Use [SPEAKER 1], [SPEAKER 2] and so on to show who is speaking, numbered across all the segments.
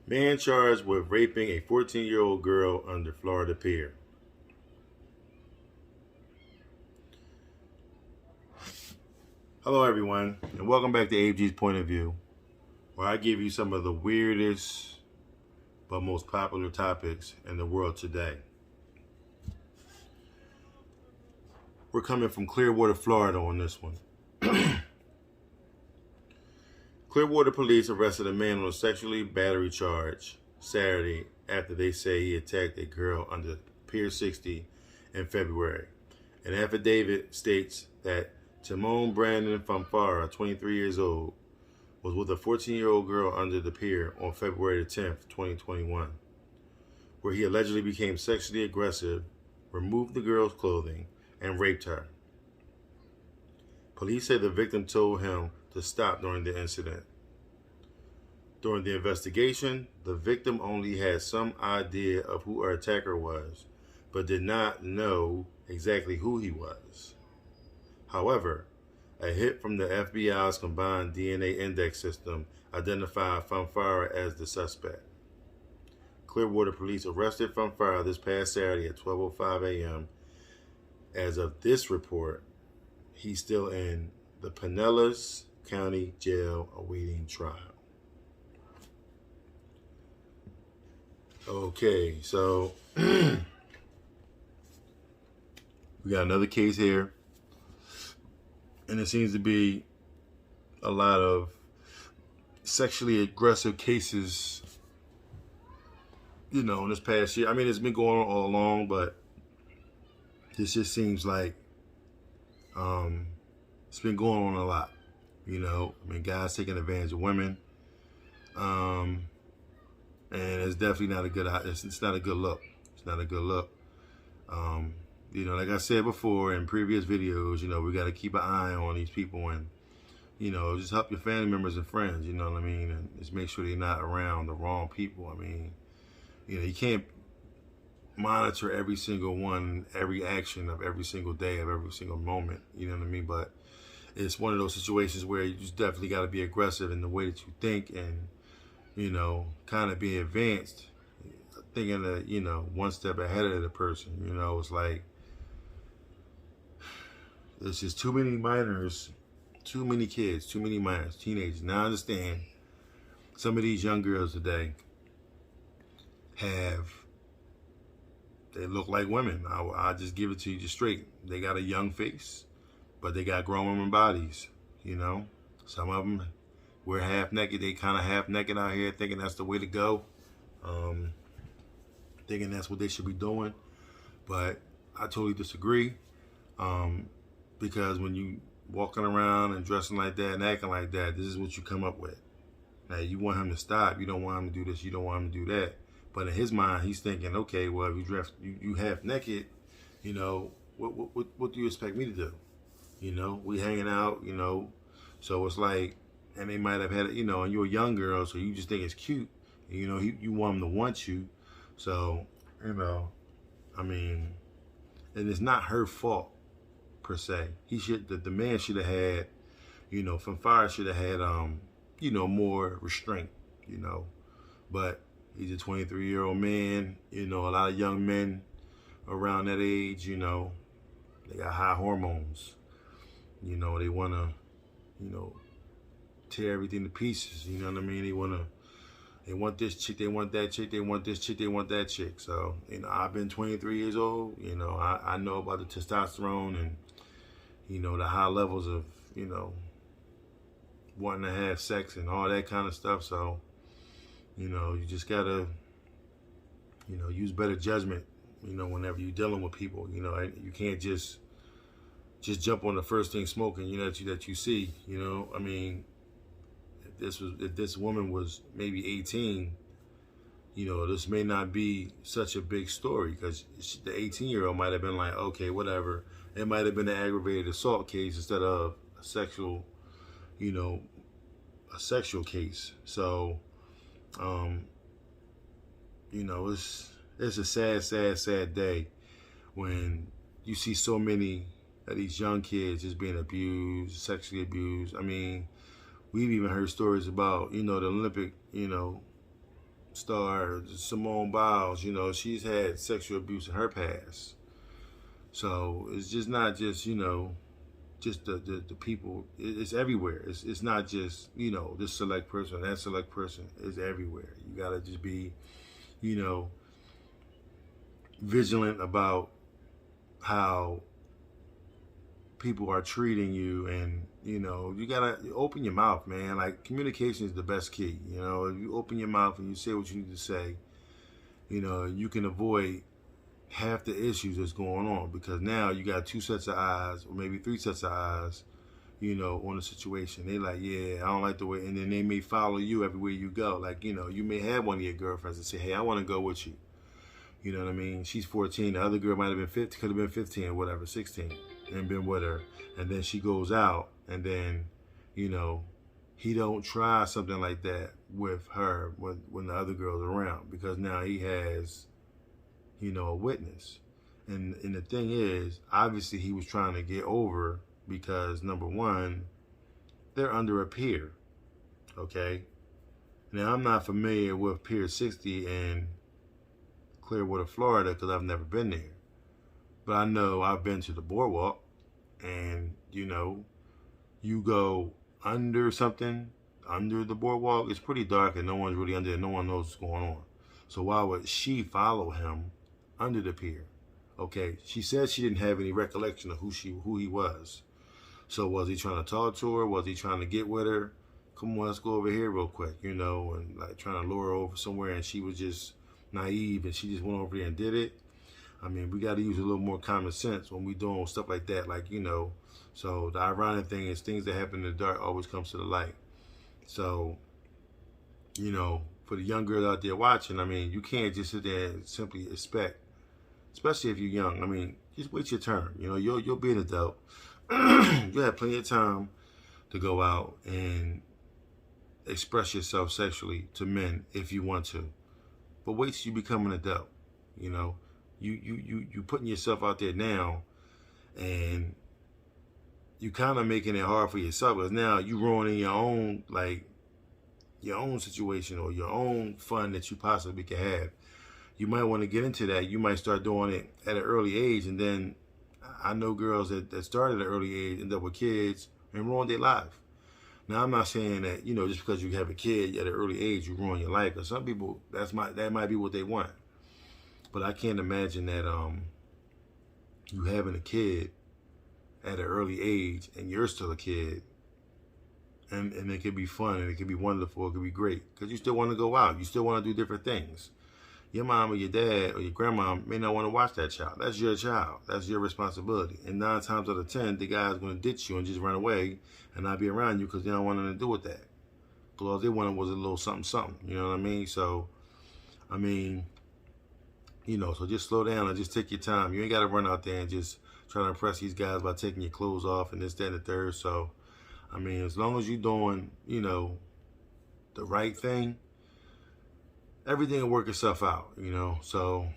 [SPEAKER 1] Man charged with raping a 14-year-old girl under Florida Pier. Hello, everyone, and welcome back to AG's Point of View, where I give you some of the weirdest but most popular topics in the world today. We're coming from Clearwater, Florida on this one. Clearwater police arrested a man on a sexually battery charge Saturday after they say he attacked a girl under Pier 60 in February. An affidavit states that Timon Brandon Fonfara, 23 years old, was with a 14-year-old girl under the pier on February 10th, 2021, where he allegedly became sexually aggressive, removed the girl's clothing, and raped her. Police say the victim told him to stop during the incident. During the investigation, the victim only had some idea of who her attacker was, but did not know exactly who he was. However, a hit from the FBI's combined DNA index system identified Fonfara as the suspect. Clearwater police arrested Fonfara this past Saturday at 12:05 a.m. As of this report, he's still in the Pinellas County Jail awaiting trial. Okay, so we got another case here, and it seems to be a lot of sexually aggressive cases, in this past year. I mean, it's been going on all along, but this just seems like it's been going on a lot. Guys taking advantage of women, and it's definitely not a good. It's not a good look. It's not a good look. Like I said before in previous videos, we got to keep an eye on these people and, just help your family members and friends, you know what I mean? And just make sure they're not around the wrong people. I mean, you can't monitor every single one, every action of every single day of every single moment, you know what I mean? But it's one of those situations where you just definitely got to be aggressive in the way that you think and, kind of be advanced, thinking that, one step ahead of the person, it's like, there's just too many minors, too many kids, too many minors, teenagers. Now I understand some of these young girls today they look like women. I just give it to you just straight. They got a young face, but they got grown women bodies, Some of them wear half naked. They kind of half naked out here thinking that's the way to go, thinking that's what they should be doing. But I totally disagree. Because when you walking around and dressing like that and acting like that, this is what you come up with. Now you want him to stop. You don't want him to do this. You don't want him to do that. But in his mind, he's thinking, okay, well, if you dress, you half naked, what do you expect me to do? We hanging out, So it's like, and they might have had, and you're a young girl, so you just think it's cute. And, you want him to want you. So, and it's not her fault. Per se, the man should have had, Fonfara should have had, more restraint, but he's a 23-year-old man, a lot of young men around that age, they got high hormones, they want to, tear everything to pieces, you know what I mean? They want this chick, they want that chick, they want this chick, they want that chick. So, I've been 23 years old, I know about the testosterone and, the high levels of, wanting to have sex and all that kind of stuff. So, you just gotta, use better judgment, whenever you're dealing with people. You can't just jump on the first thing smoking, that you see. If this woman was maybe 18, this may not be such a big story because the 18-year-old might have been like, okay, whatever. It might have been an aggravated assault case instead of a sexual case. So, it's a sad day when you see so many of these young kids just being abused, sexually abused. I mean, we've even heard stories about, the Olympic, star Simone Biles, she's had sexual abuse in her past. So it's just not just, just the people. It's everywhere. It's not just, this select person, that select person. It's everywhere. You got to just be, you know, vigilant about how people are treating you, and you gotta open your mouth, man. Like, communication is the best key. If you open your mouth and you say what you need to say, you can avoid half the issues that's going on, because now you got two sets of eyes, or maybe three sets of eyes, on the situation. They like, yeah, I don't like the way, and then they may follow you everywhere you go. Like, you may have one of your girlfriends and say, hey, I want to go with you. You know what I mean? She's 14. The other girl might have been 15, could have been 15 or whatever, 16, and been with her. And then she goes out, and then, he don't try something like that with her when the other girl's around, because now he has, a witness. And the thing is, obviously he was trying to get over, because number one, they're under a pier, okay? Now, I'm not familiar with Pier 60 in Clearwater, Florida, because I've never been there. But I know I've been to the boardwalk, and, you go under something, under the boardwalk, it's pretty dark, and no one's really under it. No one knows what's going on. So why would she follow him under the pier? Okay, she said she didn't have any recollection of who he was. So was he trying to talk to her? Was he trying to get with her? Come on, let's go over here real quick, and like trying to lure her over somewhere, and she was just naive, and she just went over there and did it. I mean, we got to use a little more common sense when we doing stuff like that. Like, so the ironic thing is, things that happen in the dark always comes to the light. So, for the young girls out there watching, I mean, you can't just sit there and simply expect, especially if you're young. I mean, just wait your turn. You'll be an adult. You'll have plenty of time to go out and express yourself sexually to men if you want to. But wait till you become an adult. You putting yourself out there now, and you kind of making it hard for yourself, because now you ruining your own situation, or your own fun that you possibly could have. You might want to get into that. You might start doing it at an early age, and then I know girls that started at an early age, end up with kids, and ruin their life. Now, I'm not saying that, just because you have a kid at an early age, you ruin your life. Because some people, that might be what they want. But I can't imagine that you having a kid at an early age, and you're still a kid, and it could be fun, and it could be wonderful, it could be great, because you still want to go out, you still want to do different things. Your mom or your dad or your grandma may not want to watch that child. That's your child. That's your responsibility. And 9 times out of 10, the guy's going to ditch you and just run away and not be around you, because they don't want nothing to do with that. Because all they wanted was a little something, something. You know what I mean? So, I mean, so just slow down and just take your time. You ain't got to run out there and just try to impress these guys by taking your clothes off and this, that, and the third. So, I mean, as long as you're doing, the right thing, everything will work itself out, So,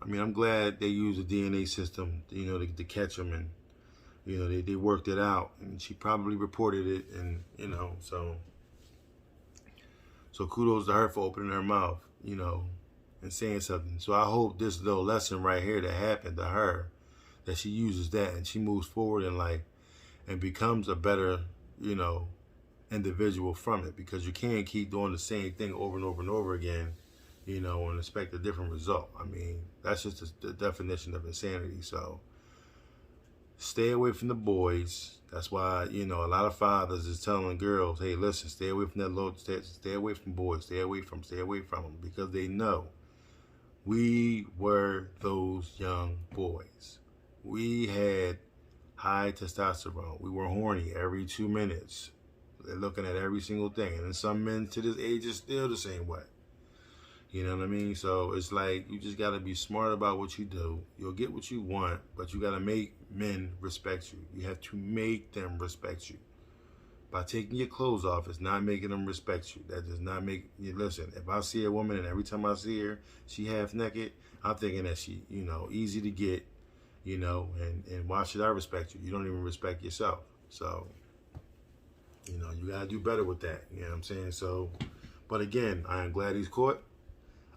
[SPEAKER 1] I mean, I'm glad they used a DNA system, to catch them, and, they worked it out, and she probably reported it, and, so kudos to her for opening her mouth, and saying something. So I hope this little lesson right here that happened to her, that she uses that and she moves forward in life and becomes a better, individual from it, because you can't keep doing the same thing over and over and over again, and expect a different result. I mean, that's just the definition of insanity. So stay away from the boys. That's why, a lot of fathers is telling girls, hey, listen, stay away from that load, stay away from boys, stay away from them, because they know we were those young boys. We had high testosterone. We were horny every 2 minutes. They're looking at every single thing. And then some men to this age are still the same way. You know what I mean? So it's like, you just got to be smart about what you do. You'll get what you want, but you got to make men respect you. You have to make them respect you. By taking your clothes off, it's not making them respect you. That does not make you, listen, if I see a woman and every time I see her, she half naked, I'm thinking that she, easy to get, and why should I respect you? You don't even respect yourself. So, you got to do better with that. You know what I'm saying? So, but again, I am glad he's caught.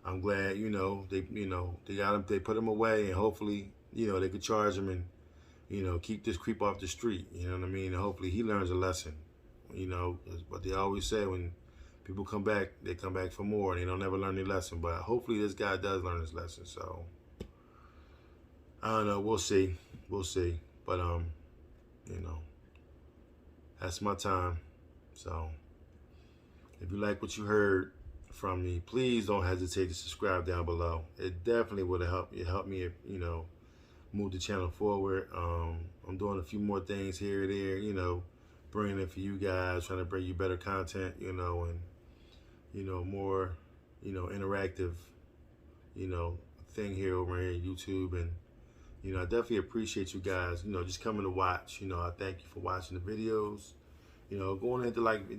[SPEAKER 1] I'm glad, they got him, they put him away, and hopefully, they could charge him and, keep this creep off the street. You know what I mean? And hopefully he learns a lesson. But they always say when people come back, they come back for more, and they don't ever learn their lesson. But hopefully this guy does learn his lesson. So I don't know. We'll see. We'll see. But that's my time. So if you like what you heard from me, please don't hesitate to subscribe down below. It definitely would have helped me, move the channel forward. I'm doing a few more things here and there, bringing it for you guys, trying to bring you better content, and more, interactive, thing here over here on YouTube. And I definitely appreciate you guys, just coming to watch. I thank you for watching the videos. Go on and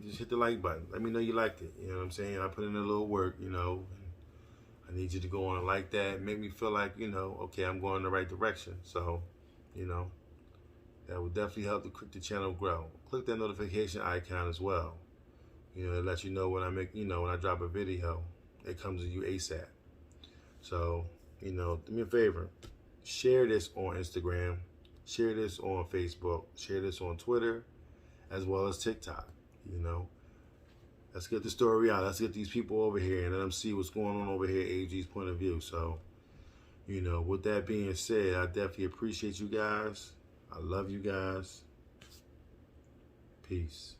[SPEAKER 1] just hit the like button. Let me know you liked it. You know what I'm saying? I put in a little work, and I need you to go on and like that. Make me feel like, okay, I'm going in the right direction. So, that would definitely help the channel grow. Click that notification icon as well. It lets you know when I when I drop a video, it comes to you ASAP. So, do me a favor. Share this on Instagram. Share this on Facebook. Share this on Twitter, as well as TikTok. Let's get the story out. Let's get these people over here and let them see what's going on over here, AG's point of view. So, with that being said, I definitely appreciate you guys. I love you guys. Peace.